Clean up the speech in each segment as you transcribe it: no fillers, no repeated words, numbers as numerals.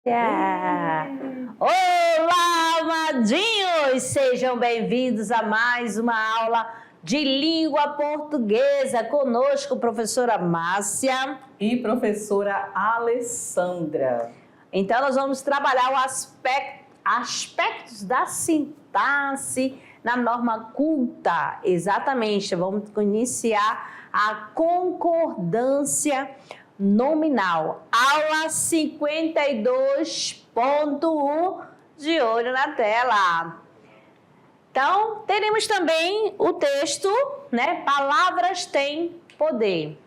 Yeah. Olá, amadinhos! Sejam bem-vindos a mais uma aula de língua portuguesa. Conosco, professora Márcia e professora Alessandra. Então, nós vamos trabalhar aspectos da sintaxe na norma culta. Exatamente, vamos iniciar a concordância nominal. Aula 52.1, de olho na tela. Então, teremos também o texto, né? Palavras têm poder.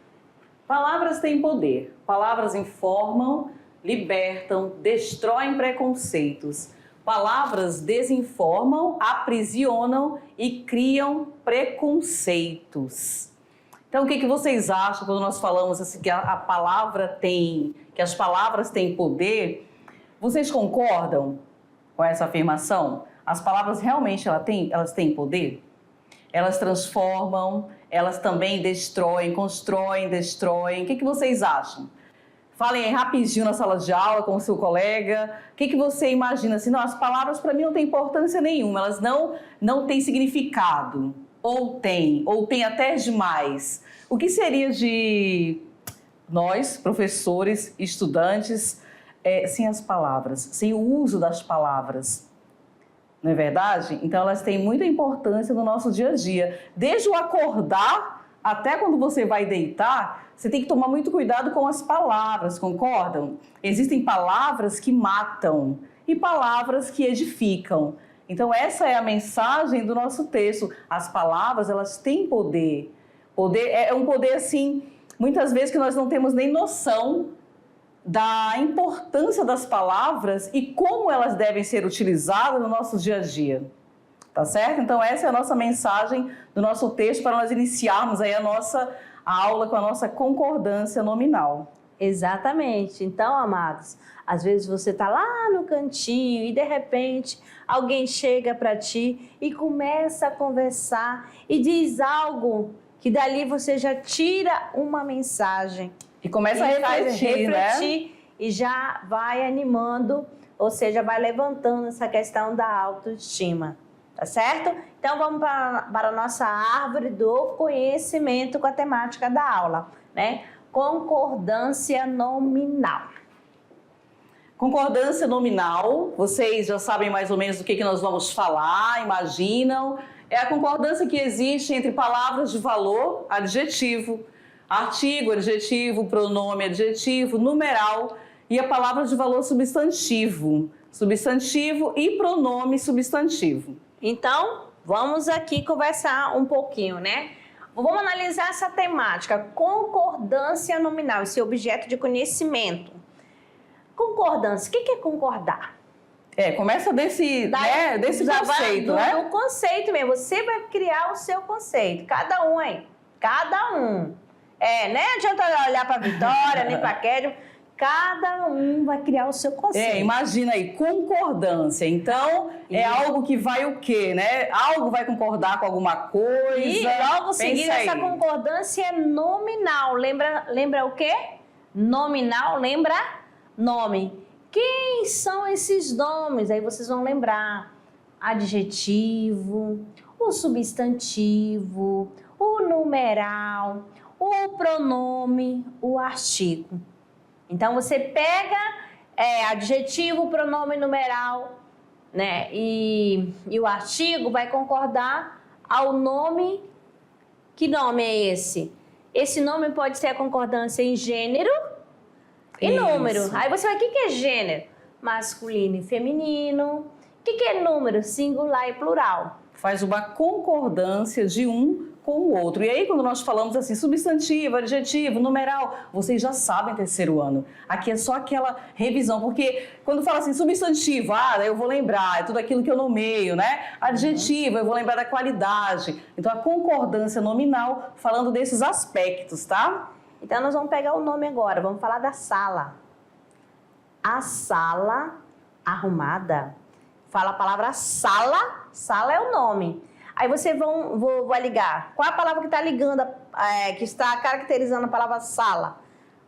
Palavras têm poder. Palavras informam, libertam, destroem preconceitos. Palavras desinformam, aprisionam e criam preconceitos. Então, o que vocês acham quando nós falamos assim, que a palavra tem, que as palavras têm poder? Vocês concordam com essa afirmação? As palavras realmente elas têm poder? Elas transformam, elas também destroem, constroem, destroem. O que vocês acham? Falem aí rapidinho na sala de aula com o seu colega. O que você imagina? Assim, não, as palavras para mim não têm importância nenhuma, elas não têm significado. Ou tem até demais. O que seria de nós, professores, estudantes, sem as palavras, sem o uso das palavras? Não é verdade? Então, elas têm muita importância no nosso dia a dia. Desde o acordar até quando você vai deitar, você tem que tomar muito cuidado com as palavras, concordam? Existem palavras que matam e palavras que edificam. Então, essa é a mensagem do nosso texto. As palavras, elas têm poder. Poder é um poder, assim, muitas vezes que nós não temos nem noção da importância das palavras e como elas devem ser utilizadas no nosso dia a dia. Tá certo? Então, essa é a nossa mensagem do nosso texto para nós iniciarmos aí a nossa aula com a nossa concordância nominal. Exatamente. Então, amados, às vezes você está lá no cantinho e, de repente, alguém chega para ti e começa a conversar e diz algo que dali você já tira uma mensagem. E começa a refletir, né? E já vai animando, ou seja, vai levantando essa questão da autoestima. Tá certo? Então, vamos para a nossa árvore do conhecimento com a temática da aula, né? Concordância nominal. Concordância nominal, vocês já sabem mais ou menos do que nós vamos falar, imaginam. É a concordância que existe entre palavras de valor, adjetivo, artigo, adjetivo, pronome, adjetivo, numeral e a palavra de valor substantivo. Substantivo e pronome substantivo. Então, vamos aqui conversar um pouquinho, né? Vamos analisar essa temática, concordância nominal, esse objeto de conhecimento. Concordância, o que é concordar? Começa desse conceito, né? Do conceito mesmo, você vai criar o seu conceito, cada um aí, cada um. Nem adianta olhar para a Vitória, nem para a Kédio, cada um vai criar o seu conceito. Imagina aí, concordância. Então, é algo que vai o quê, né? Algo vai concordar com alguma coisa. E logo seguindo, essa concordância é nominal. Lembra o quê? Nominal, lembra nome. Quem são esses nomes? Aí vocês vão lembrar. Adjetivo, o substantivo, o numeral, o pronome, o artigo. Então, você pega adjetivo, pronome, numeral, né? E o artigo vai concordar ao nome. Que nome é esse? Esse nome pode ser a concordância em gênero e número. Aí você vai, o que é gênero? Masculino e feminino. O que é número? Singular e plural. Faz uma concordância de um com o outro. E aí, quando nós falamos assim, substantivo, adjetivo, numeral, vocês já sabem terceiro ano. Aqui é só aquela revisão, porque quando fala assim, substantivo, eu vou lembrar, é tudo aquilo que eu nomeio, né? Adjetivo, eu vou lembrar da qualidade. Então, a concordância nominal, falando desses aspectos, tá? Então, nós vamos pegar o nome agora, vamos falar da sala. A sala arrumada. Fala a palavra sala, sala é o nome. Aí você vai ligar. Qual é a palavra que está ligando, que está caracterizando a palavra sala?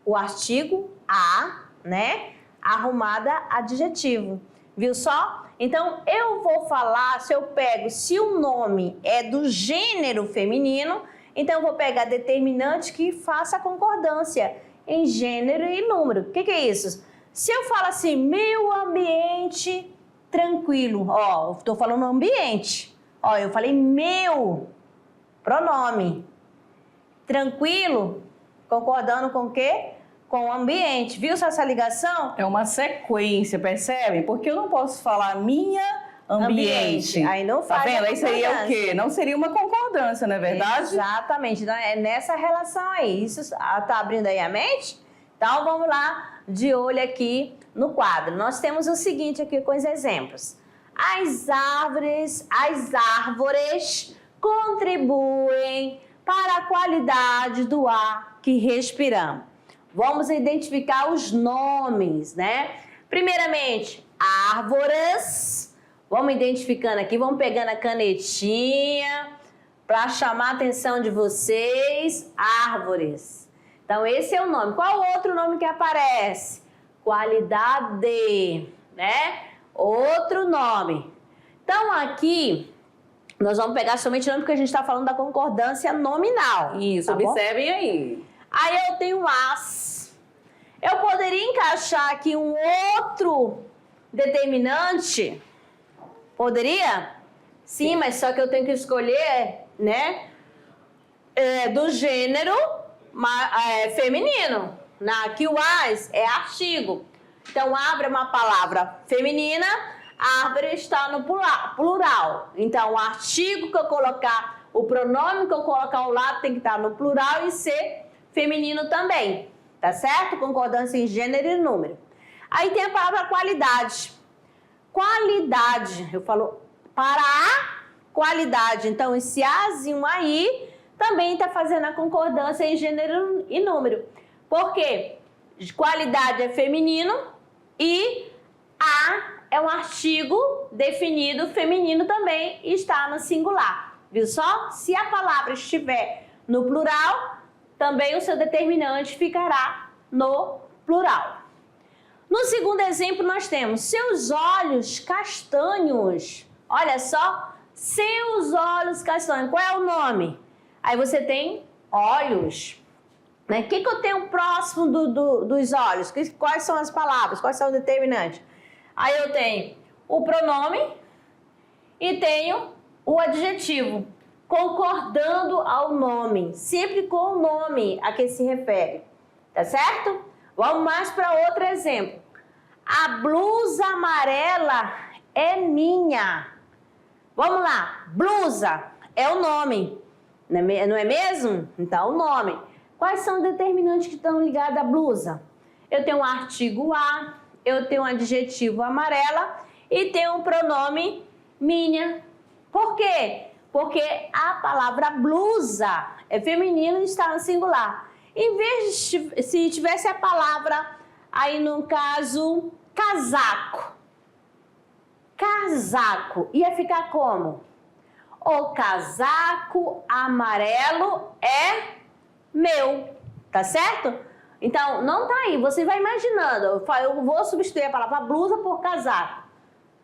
O artigo a, né? arrumada, adjetivo. Viu só? Então, eu vou falar, se o nome é do gênero feminino, então eu vou pegar determinante que faça concordância em gênero e número. O que é isso? Se eu falo assim, meu ambiente tranquilo, ó, estou falando ambiente. Ó, eu falei meu, pronome. Tranquilo, concordando com o quê? Com o ambiente. Viu essa ligação? É uma sequência, percebem? Porque eu não posso falar minha ambiente. Aí não faz. Tá vendo? Aí seria o quê? Não seria uma concordância, não é verdade? Exatamente. Então, é nessa relação aí. Isso tá abrindo aí a mente? Então, vamos lá, de olho aqui no quadro. Nós temos o seguinte aqui com os exemplos. As árvores contribuem para a qualidade do ar que respiramos. Vamos identificar os nomes, né? Primeiramente, árvores. Vamos identificando aqui, vamos pegando a canetinha para chamar a atenção de vocês. Árvores. Então, esse é o nome. Qual o outro nome que aparece? Qualidade, né? Outro nome. Então, aqui, nós vamos pegar somente o nome porque a gente está falando da concordância nominal. Isso, tá observem aí. Aí eu tenho as. Eu poderia encaixar aqui um outro determinante? Poderia? Sim, mas só que eu tenho que escolher, né? Do gênero feminino. Aqui o as é artigo. Então, árvore é uma palavra feminina, árvore está no plural. Então, o artigo que eu colocar, o pronome que eu colocar ao lado tem que estar no plural e ser feminino também, tá certo? Concordância em gênero e número. Aí tem a palavra qualidade. Qualidade, eu falo para a qualidade. Então, esse azinho aí também está fazendo a concordância em gênero e número. Por quê? Qualidade é feminino e a é um artigo definido feminino também e está no singular. Viu só? Se a palavra estiver no plural, também o seu determinante ficará no plural. No segundo exemplo, nós temos seus olhos castanhos. Olha só, seus olhos castanhos. Qual é o nome? Aí você tem olhos. Né? O que eu tenho próximo dos olhos? Quais são as palavras? Quais são os determinantes? Aí eu tenho o pronome e tenho o adjetivo, concordando ao nome, sempre com o nome a que se refere, tá certo? Vamos mais para outro exemplo. A blusa amarela é minha. Vamos lá, blusa é o nome, não é mesmo? Então, o nome. Quais são os determinantes que estão ligados à blusa? Eu tenho um artigo a, eu tenho um adjetivo amarela e tenho um pronome minha. Por quê? Porque a palavra blusa é feminino e está no singular. Em vez de, se tivesse a palavra, aí no caso, casaco. Casaco, ia ficar como? O casaco amarelo é meu, tá certo? Então, não tá aí, você vai imaginando. Eu vou substituir a palavra blusa por casaco.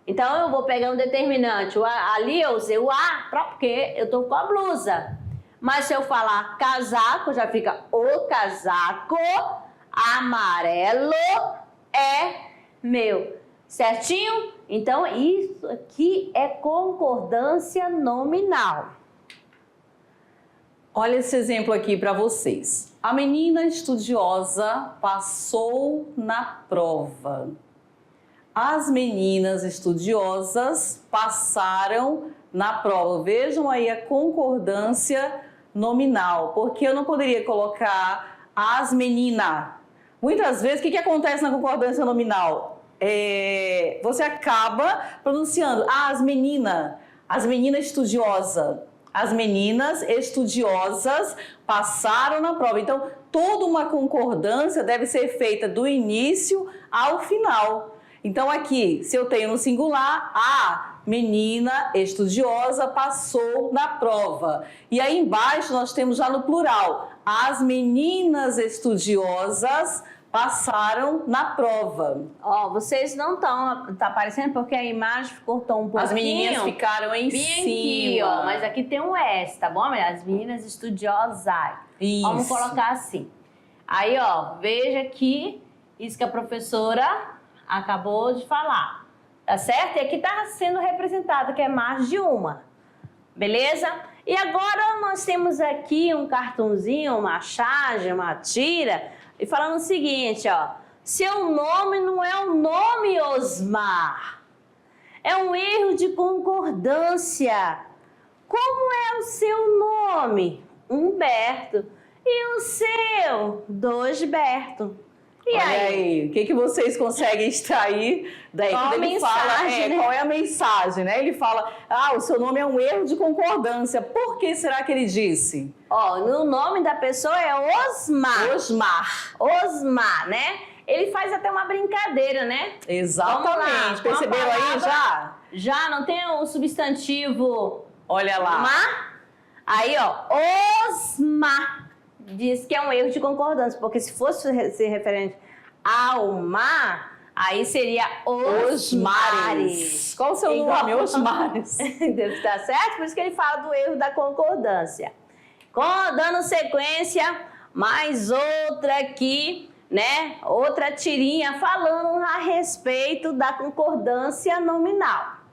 Então, eu vou pegar um determinante. Ali eu usei o a, porque eu tô com a blusa. Mas se eu falar casaco, já fica o casaco amarelo é meu. Certinho? Então, isso aqui é concordância nominal. Olha esse exemplo aqui para vocês. A menina estudiosa passou na prova. As meninas estudiosas passaram na prova. Vejam aí a concordância nominal, porque eu não poderia colocar as meninas. Muitas vezes, o que acontece na concordância nominal? Você acaba pronunciando as meninas estudiosas. As meninas estudiosas passaram na prova. Então, toda uma concordância deve ser feita do início ao final. Então, aqui, se eu tenho no singular, a menina estudiosa passou na prova. E aí embaixo nós temos já no plural, as meninas estudiosas passaram na prova. Ó, vocês não estão, tá aparecendo porque a imagem cortou um pouquinho. As menininhas ficaram em bem cima. aqui, ó, mas aqui tem um S, tá bom? As meninas estudiosas. Isso. Vamos colocar assim. Aí, ó, veja aqui, isso que a professora acabou de falar, tá certo? E aqui tá sendo representado que é mais de uma, beleza? E agora nós temos aqui um cartãozinho, uma charge, uma tira, e falando o seguinte, ó, seu nome não é o nome Osmar, é um erro de concordância. Como é o seu nome? Humberto. E o seu? Dosberto. E Olha aí, o que vocês conseguem extrair daí? Qual Quando a ele fala, mensagem, né? qual é a mensagem, né? Ele fala, o seu nome é um erro de concordância. Por que será que ele disse? Ó, o nome da pessoa é Osmar. Osmar. Osmar, né? Ele faz até uma brincadeira, né? Exatamente. Com a Perceberam aí palavra- já? Já não tem o substantivo Olha lá. Mar? Aí, ó, Osmar. Diz que é um erro de concordância, porque se fosse ser referente ao mar, aí seria Osmares. Qual o seu Igual- nome? Osmares. Deve estar certo? Por isso que ele fala do erro da concordância. Dando sequência, mais outra aqui, né? Outra tirinha falando a respeito da concordância nominal.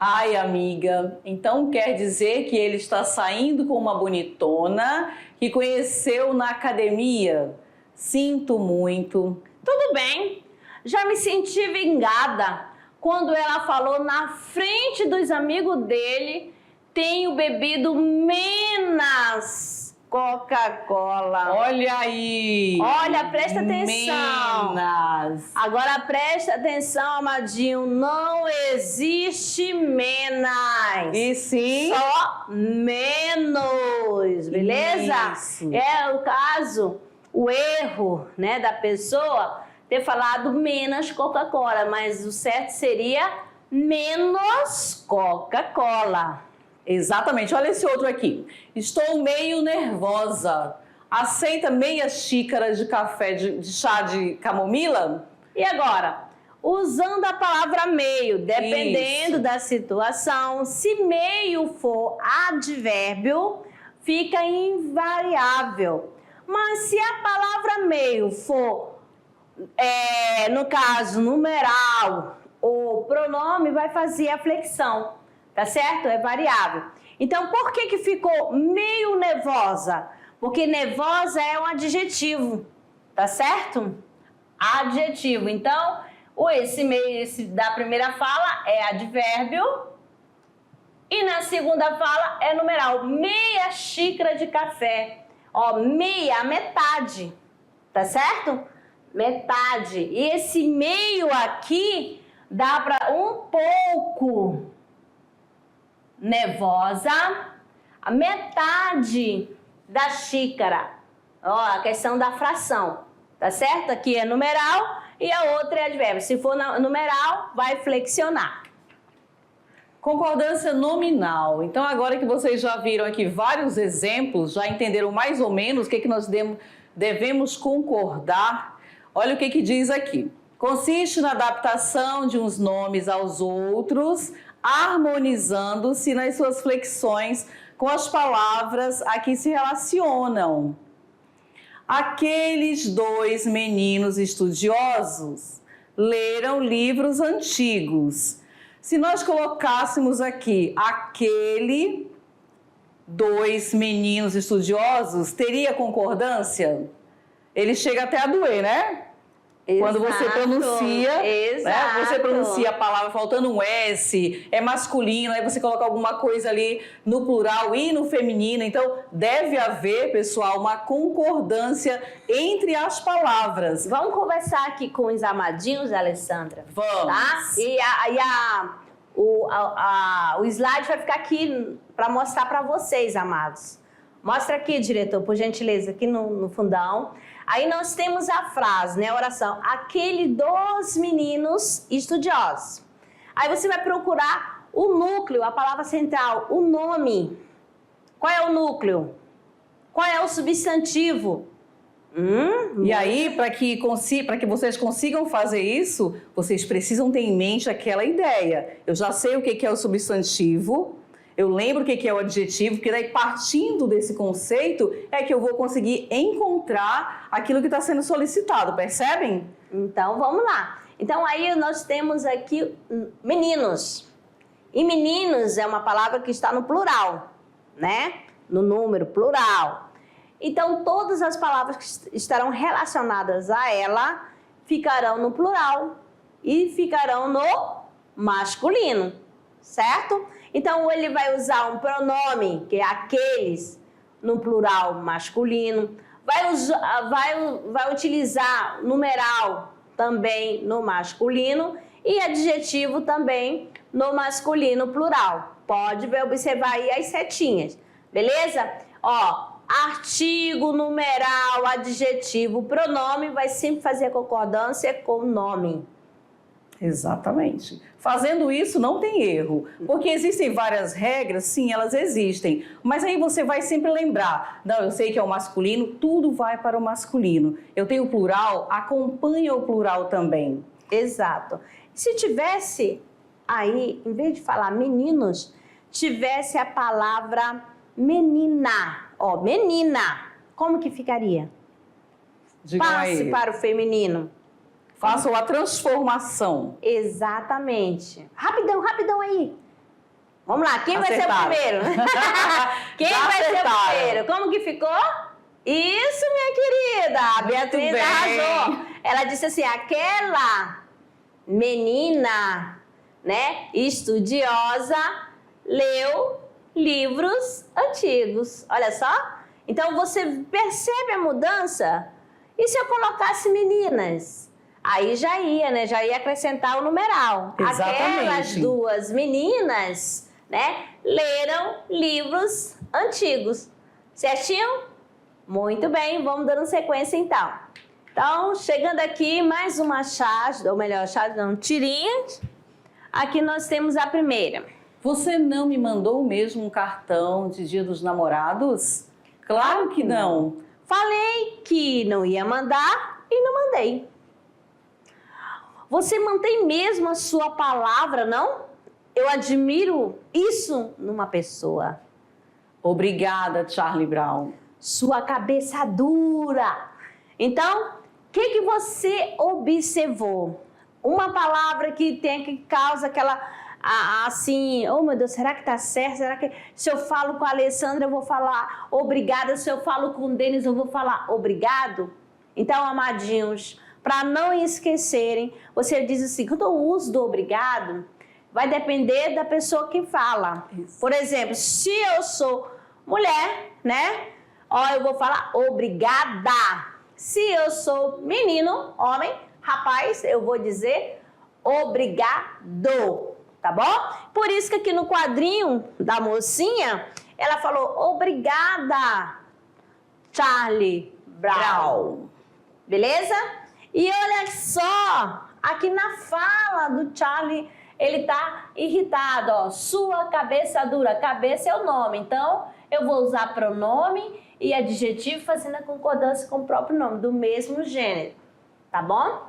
Ai, amiga, então quer dizer que ele está saindo com uma bonitona que conheceu na academia? Sinto muito. Tudo bem, já me senti vingada quando ela falou na frente dos amigos dele: tenho bebido menos Coca-Cola. Olha aí. Olha, presta atenção. Menas. Agora presta atenção, amadinho, não existe menos. E sim. Só menos, beleza? Isso. É o caso, o erro, né, da pessoa ter falado menos Coca-Cola, mas o certo seria menos Coca-Cola. Exatamente. Olha esse outro aqui. Estou meio nervosa. Aceita meia xícara de café de chá de camomila? E agora? Usando a palavra meio, dependendo Isso. da situação, se meio for advérbio, fica invariável. Mas se a palavra meio for, no caso, numeral ou pronome, vai fazer a flexão, tá certo? É variável. Então, por que ficou meio nervosa? Porque nervosa é um adjetivo, tá certo? Adjetivo. Então, esse da primeira fala é advérbio e na segunda fala é numeral. Meia xícara de café. Ó, meia, metade, tá certo? Metade. E esse meio aqui dá para um pouco nervosa, a metade da xícara. Ó, a questão da fração, tá certo? Aqui é numeral e a outra é advérbio. Se for numeral, vai flexionar. Concordância nominal. Então, agora que vocês já viram aqui vários exemplos, já entenderam mais ou menos o que nós devemos concordar, olha o que diz aqui. Consiste na adaptação de uns nomes aos outros, harmonizando-se nas suas flexões com as palavras a que se relacionam. Aqueles dois meninos estudiosos leram livros antigos. Se nós colocássemos aqui aquele dois meninos estudiosos, teria concordância? Ele chega até a doer, né? Quando você pronuncia, né? Você pronuncia a palavra faltando um S, é masculino, aí você coloca alguma coisa ali no plural e no feminino. Então, deve haver, pessoal, uma concordância entre as palavras. Vamos conversar aqui com os amadinhos, Alessandra? Vamos. Tá? E o slide vai ficar aqui para mostrar para vocês, amados. Mostra aqui, diretor, por gentileza, aqui no fundão. Aí nós temos a frase, né, a oração, aquele dos meninos estudiosos. Aí você vai procurar o núcleo, a palavra central, o nome. Qual é o núcleo? Qual é o substantivo? E aí, para que vocês consigam fazer isso, vocês precisam ter em mente aquela ideia. Eu já sei o que é o substantivo, eu lembro o que é o adjetivo, porque daí, partindo desse conceito, é que eu vou conseguir encontrar aquilo que está sendo solicitado, percebem? Então, vamos lá. Então, aí nós temos aqui meninos. E meninos é uma palavra que está no plural, né? No número plural. Então, todas as palavras que estarão relacionadas a ela ficarão no plural e ficarão no masculino, certo? Então, ele vai usar um pronome, que é aqueles, no plural masculino. Vai utilizar numeral também no masculino e adjetivo também no masculino plural. Pode observar aí as setinhas, beleza? Ó, artigo, numeral, adjetivo, pronome vai sempre fazer concordância com o nome. Exatamente. Fazendo isso não tem erro, porque existem várias regras, sim, elas existem, mas aí você vai sempre lembrar, não, eu sei que é o masculino, tudo vai para o masculino. Eu tenho o plural, acompanha o plural também. Exato. Se tivesse aí, em vez de falar meninos, tivesse a palavra menina, ó, menina, como que ficaria? Diga Passe aí. para o feminino. Façam a transformação. Exatamente. Rapidão, rapidão aí. Vamos lá, quem vai ser o primeiro? Quem Já vai ser o acertaram. primeiro? Como que ficou? Isso, minha querida. A Beatriz bem. arrasou. Ela disse assim, aquela menina, né, estudiosa, leu livros antigos. Olha só. Então, você percebe a mudança? E se eu colocasse meninas? Aí já ia, né? Já ia acrescentar o numeral. Exatamente. Aquelas duas meninas, né, leram livros antigos. Certinho? Muito bem, vamos dando sequência então. Então, chegando aqui, mais uma charge, ou melhor, charge não, tirinhas. Aqui nós temos a primeira. Você não me mandou mesmo um cartão de Dia dos Namorados? Claro que não. Falei que não ia mandar e não mandei. Você mantém mesmo a sua palavra, não? Eu admiro isso numa pessoa. Obrigada, Charlie Brown. Sua cabeça dura. Então, o que você observou? Uma palavra que causa aquela, assim, oh meu Deus, será que tá certo? Será que se eu falo com a Alessandra eu vou falar obrigada? Se eu falo com o Denis eu vou falar obrigado? Então, amadinhos, para não esquecerem, você diz assim, quando eu uso do obrigado, vai depender da pessoa que fala. Isso. Por exemplo, se eu sou mulher, né? Ó, eu vou falar obrigada. Se eu sou menino, homem, rapaz, eu vou dizer obrigado, tá bom? Por isso que aqui no quadrinho da mocinha, ela falou obrigada, Charlie Brown. Beleza? E olha só, aqui na fala do Charlie, ele tá irritado, ó. Sua cabeça dura. Cabeça é o nome, então eu vou usar pronome e adjetivo fazendo a concordância com o próprio nome, do mesmo gênero, tá bom?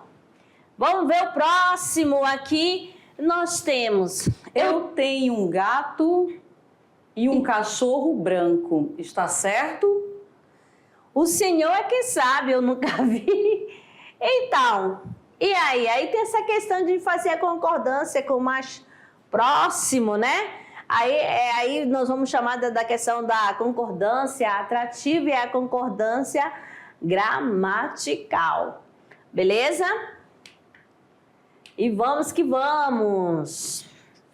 Vamos ver o próximo aqui. Nós temos... Eu tenho um gato e um cachorro branco. Está certo? O senhor é que sabe, eu nunca vi. Então, e aí? Aí tem essa questão de fazer a concordância com o mais próximo, né? Aí nós vamos chamar da questão da concordância atrativa e a concordância gramatical. Beleza? E vamos que vamos!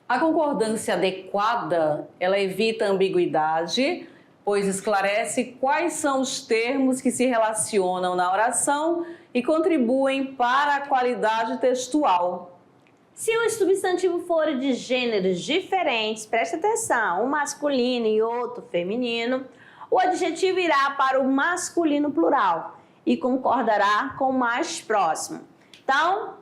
A concordância adequada, ela evita a ambiguidade, pois esclarece quais são os termos que se relacionam na oração e contribuem para a qualidade textual. Se o substantivo for de gêneros diferentes, preste atenção, um masculino e outro feminino, o adjetivo irá para o masculino plural e concordará com o mais próximo. Então,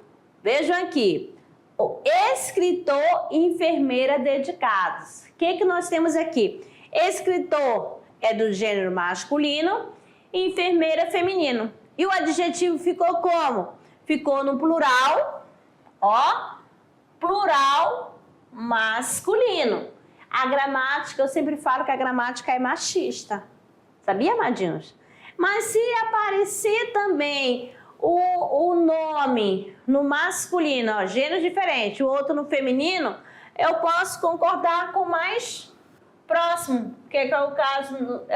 vejam aqui, o escritor e enfermeira dedicados. O que nós temos aqui? Escritor é do gênero masculino e enfermeira feminino. E o adjetivo ficou como? Ficou no plural, ó, plural masculino. A gramática, eu sempre falo que a gramática é machista. Sabia, amadinhos? Mas se aparecer também o nome no masculino, ó, gênero diferente, o outro no feminino, eu posso concordar com o mais próximo, que é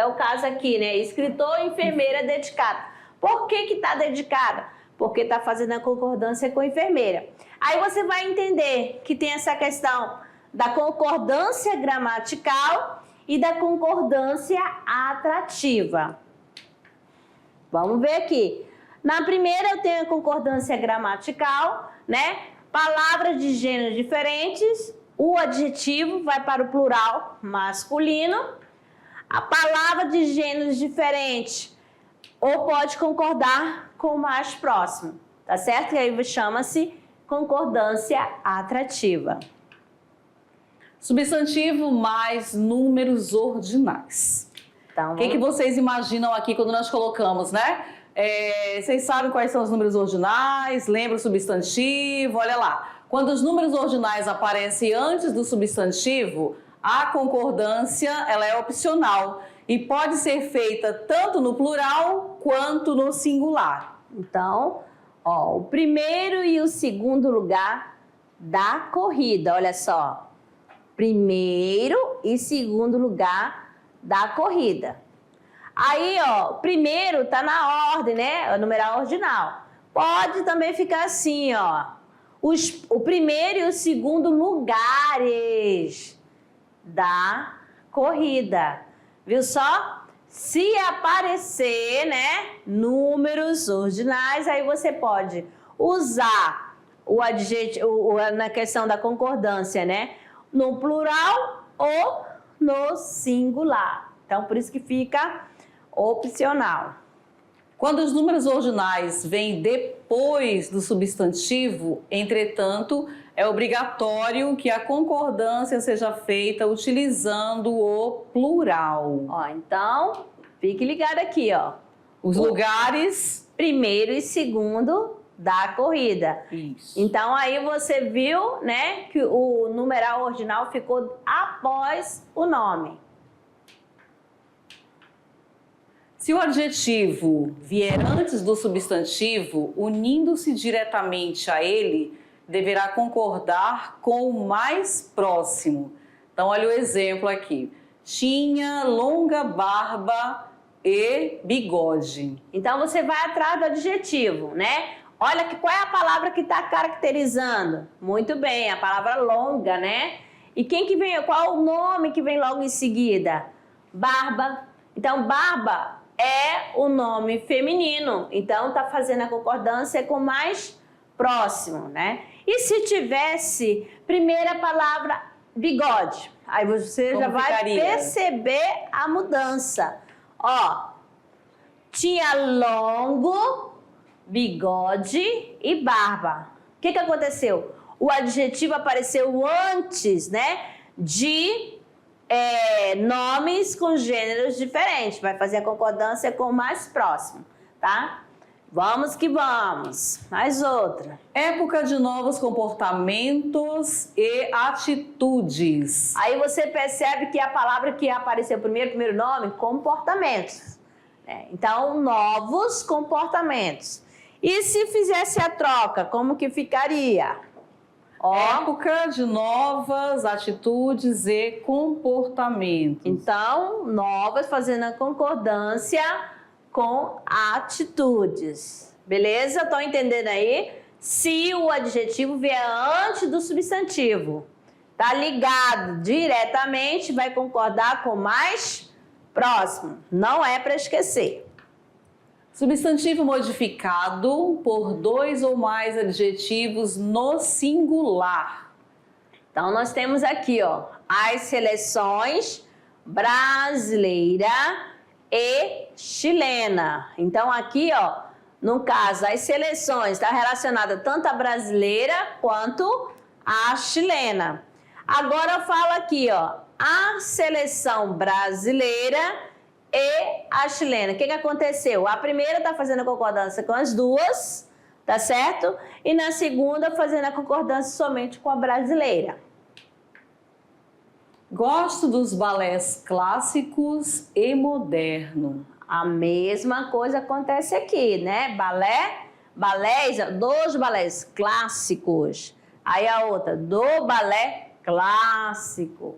o caso aqui, né? Escritor, enfermeira, dedicada. Por que que tá dedicada? Porque está fazendo a concordância com a enfermeira. Aí você vai entender que tem essa questão da concordância gramatical e da concordância atrativa. Vamos ver aqui. Na primeira eu tenho a concordância gramatical, né? Palavras de gêneros diferentes, o adjetivo vai para o plural masculino. A palavra de gêneros diferentes ou pode concordar com o mais próximo, tá certo? E aí chama-se concordância atrativa. Substantivo mais números ordinais. Então, O que vocês imaginam aqui quando nós colocamos, né? Vocês sabem quais são os números ordinais? Lembra o substantivo? Olha lá. Quando os números ordinais aparecem antes do substantivo, a concordância ela é opcional e pode ser feita tanto no plural quanto no singular. Então, ó, o primeiro e o segundo lugar da corrida, olha só. Primeiro e segundo lugar da corrida. Aí, ó, primeiro tá na ordem, né? O numeral ordinal. Pode também ficar assim, ó. O primeiro e o segundo lugares da corrida. Viu só? Se aparecer, né, números ordinais, aí você pode usar o adjetivo, na questão da concordância, né? No plural ou no singular. Então, por isso que fica opcional. Quando os números ordinais vêm depois do substantivo, entretanto, é obrigatório que a concordância seja feita utilizando o plural. Ó, então, fique ligado aqui, ó. Os lugares... Primeiro e segundo da corrida. Isso. Então, aí você viu, né, que o numeral ordinal ficou após o nome. Se o adjetivo vier antes do substantivo, unindo-se diretamente a ele, deverá concordar com o mais próximo. Então, olha o exemplo aqui. Tinha longa barba e bigode. Então, você vai atrás do adjetivo, né? Olha qual é a palavra que está caracterizando. Muito bem, a palavra longa, né? E quem que vem? Qual o nome que vem logo em seguida? Barba. Então, barba é o nome feminino. Então, tá fazendo a concordância com o mais próximo, né? E se tivesse primeira palavra bigode? Aí você já vai perceber a mudança. Ó, tinha longo, bigode e barba. O que aconteceu? O adjetivo apareceu antes, né, de nomes com gêneros diferentes. Vai fazer a concordância com o mais próximo, tá? Vamos que vamos. Mais outra. Época de novos comportamentos e atitudes. Aí você percebe que a palavra que apareceu primeiro nome, comportamentos. Então, novos comportamentos. E se fizesse a troca, como que ficaria? Ó, época de novas atitudes e comportamentos. Então, novas fazendo a concordância com atitudes. Beleza? Estão entendendo aí? Se o adjetivo vier antes do substantivo, tá ligado diretamente, vai concordar com o mais próximo. Não é para esquecer. Substantivo modificado por dois ou mais adjetivos no singular. Então, nós temos aqui, ó, as seleções brasileira e chilena. Então, aqui, ó, no caso, as seleções está relacionada tanto a brasileira quanto a chilena. Agora eu falo aqui, ó, a seleção brasileira e a chilena. O que aconteceu? A primeira está fazendo a concordância com as duas, tá certo? E na segunda fazendo a concordância somente com a brasileira. Gosto dos balés clássicos e moderno. A mesma coisa acontece aqui, né? Balés, dos balés clássicos. Aí a outra, do balé clássico.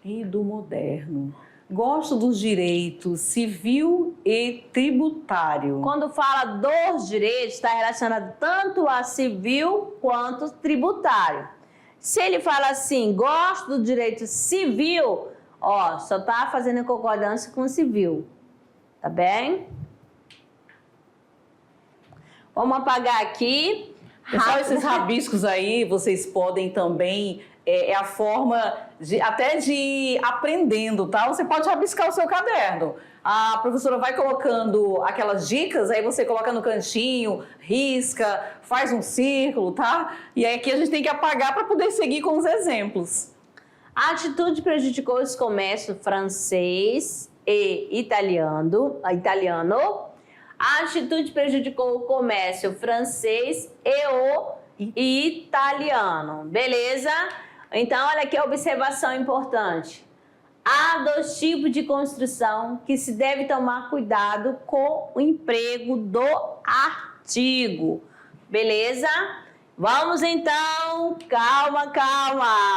E do moderno. Gosto dos direitos civil e tributário. Quando fala dos direitos, está relacionado tanto a civil quanto tributário. Se ele fala assim, gosto do direito civil, ó, só está fazendo concordância com o civil. Tá bem? Vamos apagar aqui. Pessoal, esses rabiscos aí, vocês podem também, é a forma até de ir aprendendo, tá? Você pode rabiscar o seu caderno. A professora vai colocando aquelas dicas, aí você coloca no cantinho, risca, faz um círculo, tá? E aí aqui a gente tem que apagar para poder seguir com os exemplos. A atitude prejudicou os comércios francês e italiano. A atitude prejudicou o comércio francês e o italiano. Beleza? Então, olha aqui a observação importante. Há dois tipos de construção que se deve tomar cuidado com o emprego do artigo. Beleza? Vamos então, calma.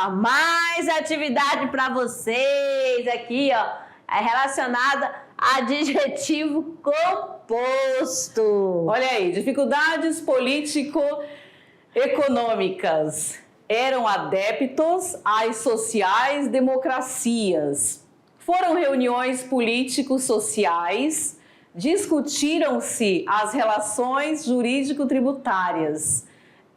Mais atividade para vocês aqui, ó. É relacionada a adjetivo composto. Olha aí, dificuldades político-econômicas. Eram adeptos às sociais-democracias. Foram reuniões político-sociais, discutiram-se as relações jurídico-tributárias.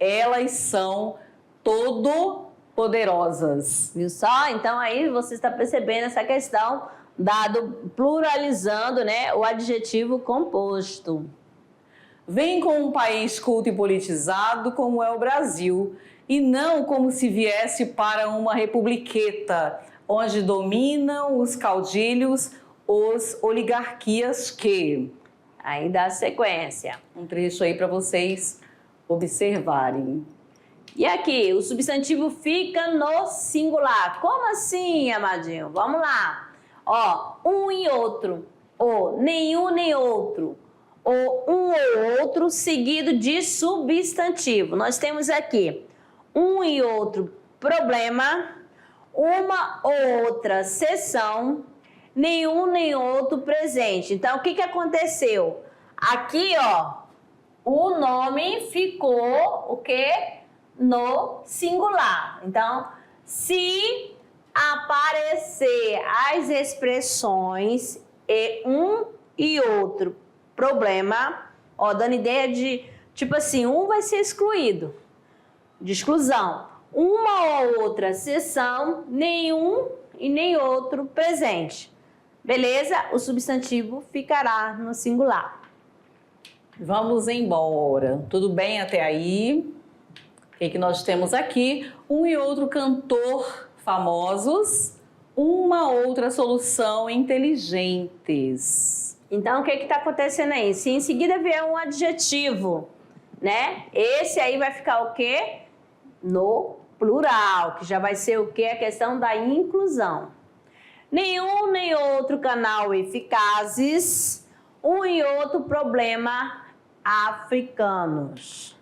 Elas são todo-poderosas. Viu só? Então aí você está percebendo essa questão dado pluralizando, né, o adjetivo composto. Vem com um país culto e politizado como é o Brasil, e não como se viesse para uma republiqueta, onde dominam os caudilhos, os oligarquias que... Aí dá sequência. Um trecho aí para vocês observarem. E aqui, o substantivo fica no singular. Como assim, amadinho? Vamos lá. Ó, um e outro, ou nenhum nem outro, ou um ou outro seguido de substantivo. Nós temos aqui um e outro problema, uma ou outra sessão, nenhum nem outro presente. Então, o que aconteceu? Aqui, ó, o nome ficou o quê? No singular. Então, se aparecer as expressões e um e outro problema, ó, dando ideia de, tipo assim, um vai ser excluído, de exclusão. Uma ou outra sessão, nenhum e nem outro presente. Beleza? O substantivo ficará no singular. Vamos embora. Tudo bem até aí? O que nós temos aqui? Um e outro cantor famosos, uma outra solução inteligentes. Então, o que está acontecendo aí? Se em seguida vier um adjetivo, né? Esse aí vai ficar o quê? No plural, que já vai ser o quê? A questão da inclusão. Nenhum nem outro canal eficazes, um e outro problema africanos.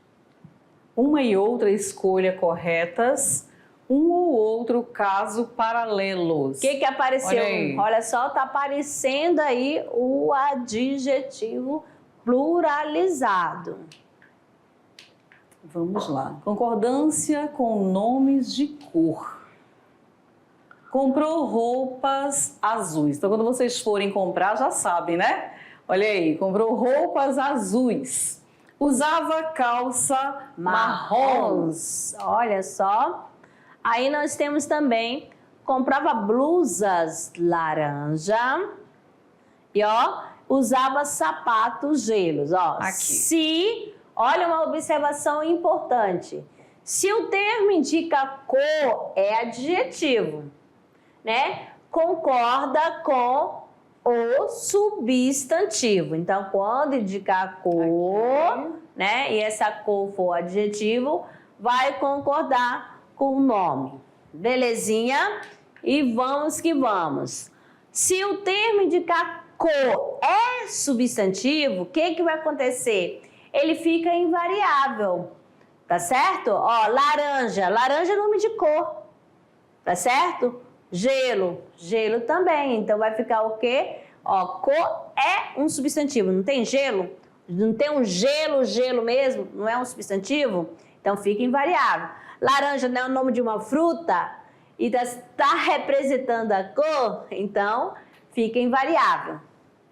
Uma e outra escolha corretas, um ou outro caso paralelos. O que apareceu? Olha só, tá aparecendo aí o adjetivo pluralizado. Vamos lá. Concordância com nomes de cor. Comprou roupas azuis. Então, quando vocês forem comprar, já sabem, né? Olha aí, comprou roupas azuis. Usava calça marrons. Olha só. Aí nós temos também, comprava blusas laranja. E ó, usava sapatos gelos. Ó, aqui. Olha uma observação importante. Se o termo indica cor, é adjetivo, né? Concorda com o substantivo. Então, quando indicar cor, né, e essa cor for adjetivo, vai concordar com o nome. Belezinha? E vamos que vamos. Se o termo indicar cor é substantivo, o que vai acontecer? Ele fica invariável, tá certo? Ó, laranja, laranja é nome de cor, tá certo? Gelo, gelo também. Então vai ficar o quê? Ó, cor é um substantivo. Não tem gelo? Não tem um gelo, gelo mesmo? Não é um substantivo? Então fica invariável. Laranja não é o nome de uma fruta e está representando a cor, então fica invariável.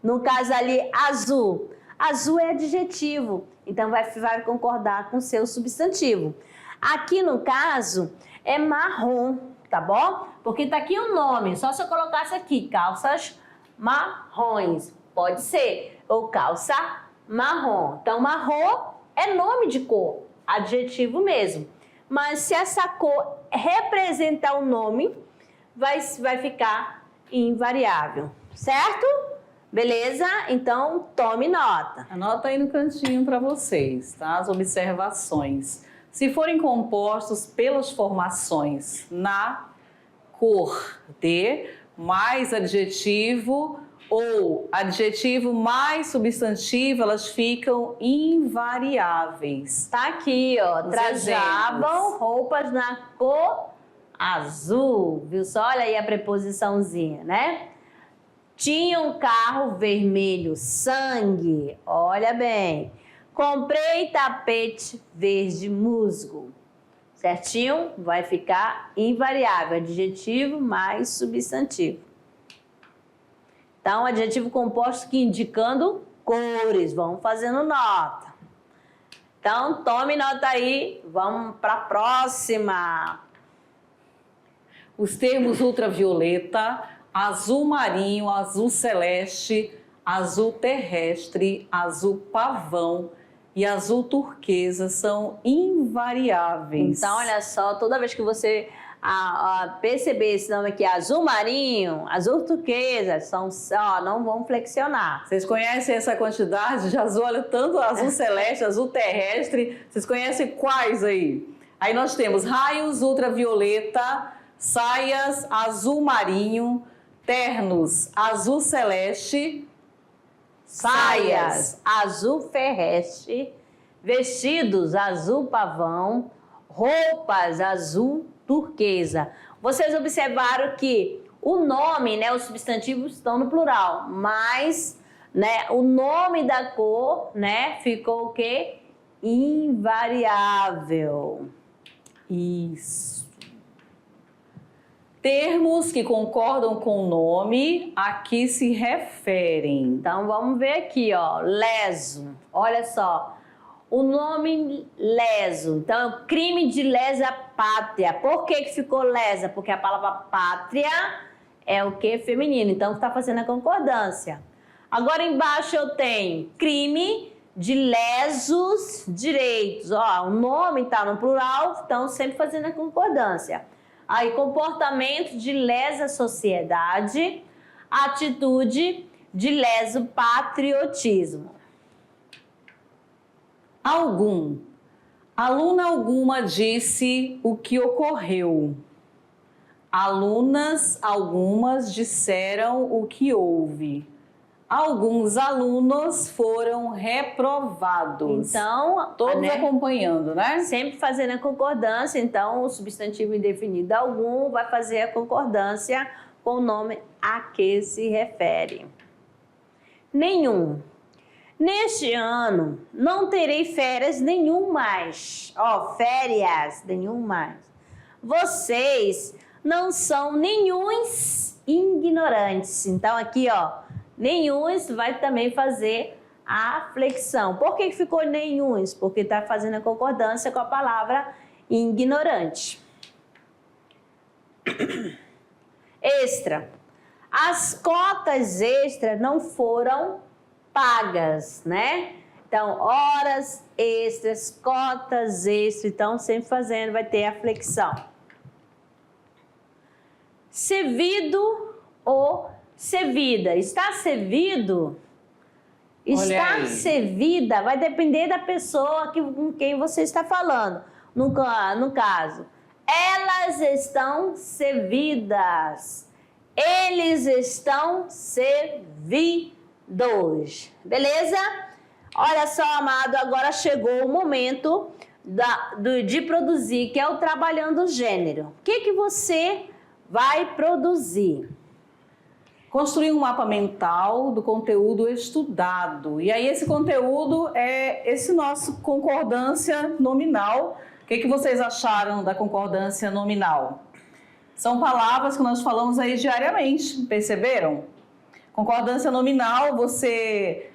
No caso ali, azul. Azul é adjetivo, então vai concordar com o seu substantivo. Aqui no caso é marrom, tá bom? Porque tá aqui o nome, só se eu colocasse aqui, calças marrons, pode ser, ou calça marrom. Então, marrom é nome de cor, adjetivo mesmo. Mas se essa cor representar o nome, vai ficar invariável, certo? Beleza? Então, tome nota. Anota aí no cantinho para vocês, tá? As observações. Se forem compostos pelas formações na, cor, de, mais adjetivo ou adjetivo mais substantivo, elas ficam invariáveis. Tá aqui, ó. Trajavam roupas na cor azul. Viu só? Olha aí a preposiçãozinha, né? Tinha um carro vermelho sangue. Olha bem. Comprei tapete verde musgo. Certinho? Vai ficar invariável. Adjetivo mais substantivo. Então, adjetivo composto que indicando cores. Vamos fazendo nota. Então, tome nota aí. Vamos para a próxima. Os termos ultravioleta, azul marinho, azul celeste, azul terrestre, azul pavão e azul turquesa são invariáveis. Então, olha só, toda vez que você perceber esse nome aqui, azul marinho, azul turquesa, não vão flexionar. Vocês conhecem essa quantidade de azul? Olha, tanto azul celeste, azul terrestre. Vocês conhecem quais aí? Aí nós temos raios ultravioleta, saias azul marinho, ternos azul celeste, Saias azul ferrestre, vestidos azul pavão, roupas azul turquesa. Vocês observaram que o nome, né, os substantivos estão no plural, mas, né, o nome da cor, né, ficou o quê? Invariável. Isso. Termos que concordam com o nome, a que se referem. Então, vamos ver aqui, ó, leso. Olha só, o nome leso. Então, crime de lesa pátria. Por que ficou lesa? Porque a palavra pátria é o que? Feminino. Então, está fazendo a concordância. Agora, embaixo eu tenho crime de lesos direitos. Ó, o nome está no plural, então sempre fazendo a concordância. Aí, comportamento de lesa sociedade, atitude de leso patriotismo. Algum. Aluna alguma disse o que ocorreu. Alunas algumas disseram o que houve. Alguns alunos foram reprovados. Então, todos acompanhando, né? Sempre fazendo a concordância. Então, o substantivo indefinido algum vai fazer a concordância com o nome a que se refere. Nenhum. Neste ano, não terei férias nenhum mais. Ó, férias, nenhum mais. Vocês não são nenhuns ignorantes. Então, aqui, ó, nenhuns vai também fazer a flexão. Por que ficou nenhuns? Porque está fazendo a concordância com a palavra ignorante. Extra. As cotas extras não foram pagas, né? Então, horas extras, cotas extras, então sempre fazendo, vai ter a flexão. Servido ou servida. Está servido? Está aí. servida vai depender da pessoa com quem você está falando. No caso, elas estão servidas. Eles estão servidos. Beleza? Olha só, amado, agora chegou o momento de produzir, que é o trabalhando o gênero. O que você vai produzir? Construir um mapa mental do conteúdo estudado. E aí esse conteúdo é esse nosso concordância nominal. O que vocês acharam da concordância nominal? São palavras que nós falamos aí diariamente, perceberam? Concordância nominal, você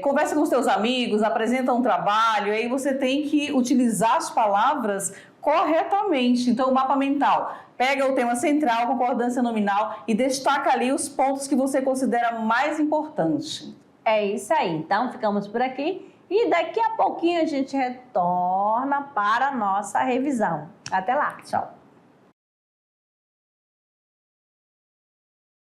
conversa com os seus amigos, apresenta um trabalho, aí você tem que utilizar as palavras corretamente. Então, o mapa mental pega o tema central, concordância nominal, e destaca ali os pontos que você considera mais importantes. É isso aí. Então, ficamos por aqui e daqui a pouquinho a gente retorna para a nossa revisão. Até lá. Tchau.